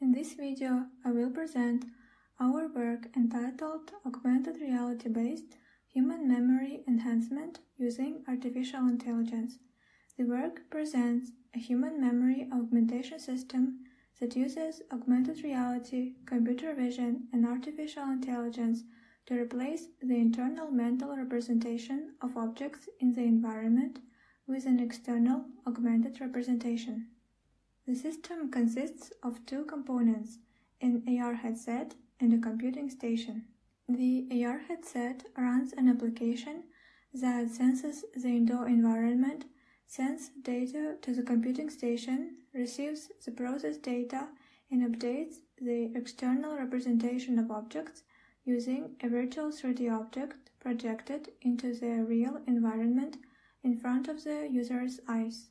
In this video, I will present our work entitled Augmented Reality-Based Human Memory Enhancement using Artificial Intelligence. The work presents a human memory augmentation system that uses augmented reality, computer vision, and artificial intelligence to replace the internal mental representation of objects in the environment with an external augmented representation. The system consists of two components, an AR headset and a computing station. The AR headset runs an application that senses the indoor environment, sends data to the computing station, receives the processed data, and updates the external representation of objects using a virtual 3D object projected into the real environment in front of the user's eyes.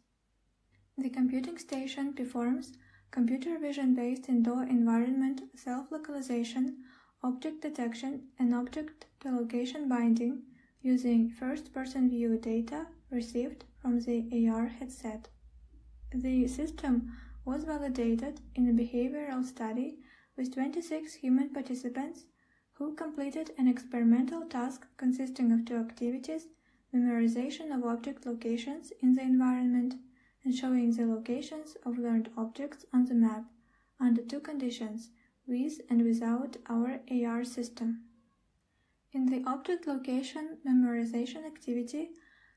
The computing station performs computer vision-based indoor environment self-localization, object detection, and object to location binding using first-person view data received from the AR headset. The system was validated in a behavioral study with 26 human participants who completed an experimental task consisting of two activities: memorization of object locations in the environment and showing the locations of learned objects on the map under two conditions, with and without our AR system. In the object location memorization activity,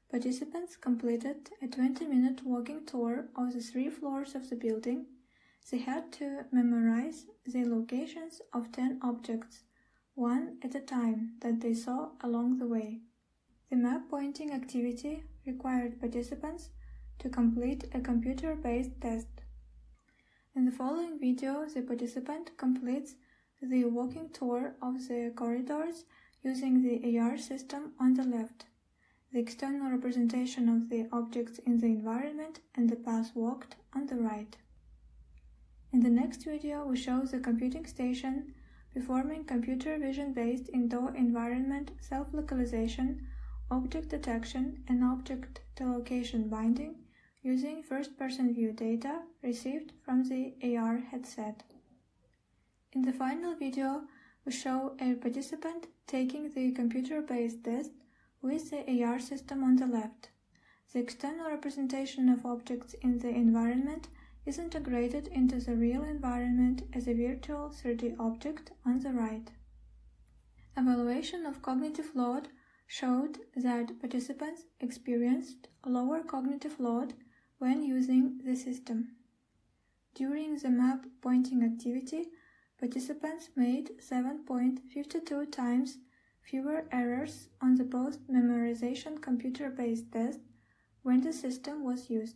participants completed a 20-minute walking tour of the 3 floors of the building. They had to memorize the locations of 10 objects, one at a time, that they saw along the way. The map pointing activity required participants to complete a computer-based test. In the following video, the participant completes the walking tour of the corridors using the AR system on the left, the external representation of the objects in the environment, and the path walked on the right. In the next video, we show the computing station performing computer vision-based indoor environment self-localization, object detection, and object to location binding using first-person view data received from the AR headset. In the final video, we show a participant taking the computer-based test with the AR system on the left. The external representation of objects in the environment is integrated into the real environment as a virtual 3D object on the right. Evaluation of cognitive load showed that participants experienced lower cognitive load when using the system. During the map pointing activity, participants made 7.52 times fewer errors on the post-memorization computer-based test when the system was used.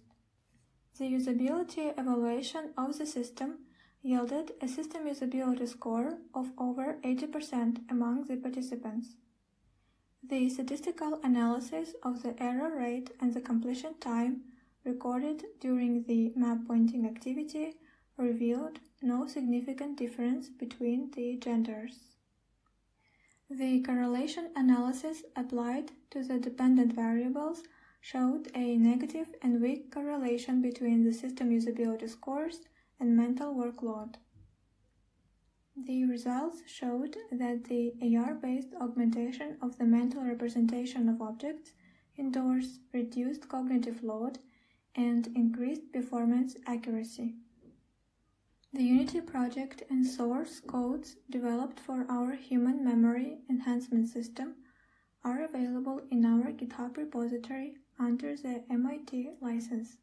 The usability evaluation of the system yielded a system usability score of over 80% among the participants. The statistical analysis of the error rate and the completion time recorded during the map pointing activity revealed no significant difference between the genders. The correlation analysis applied to the dependent variables showed a negative and weak correlation between the system usability scores and mental workload. The results showed that the AR-based augmentation of the mental representation of objects indoors reduced cognitive load and increased performance accuracy. The Unity project and source codes developed for our human memory enhancement system are available in our GitHub repository under the MIT license.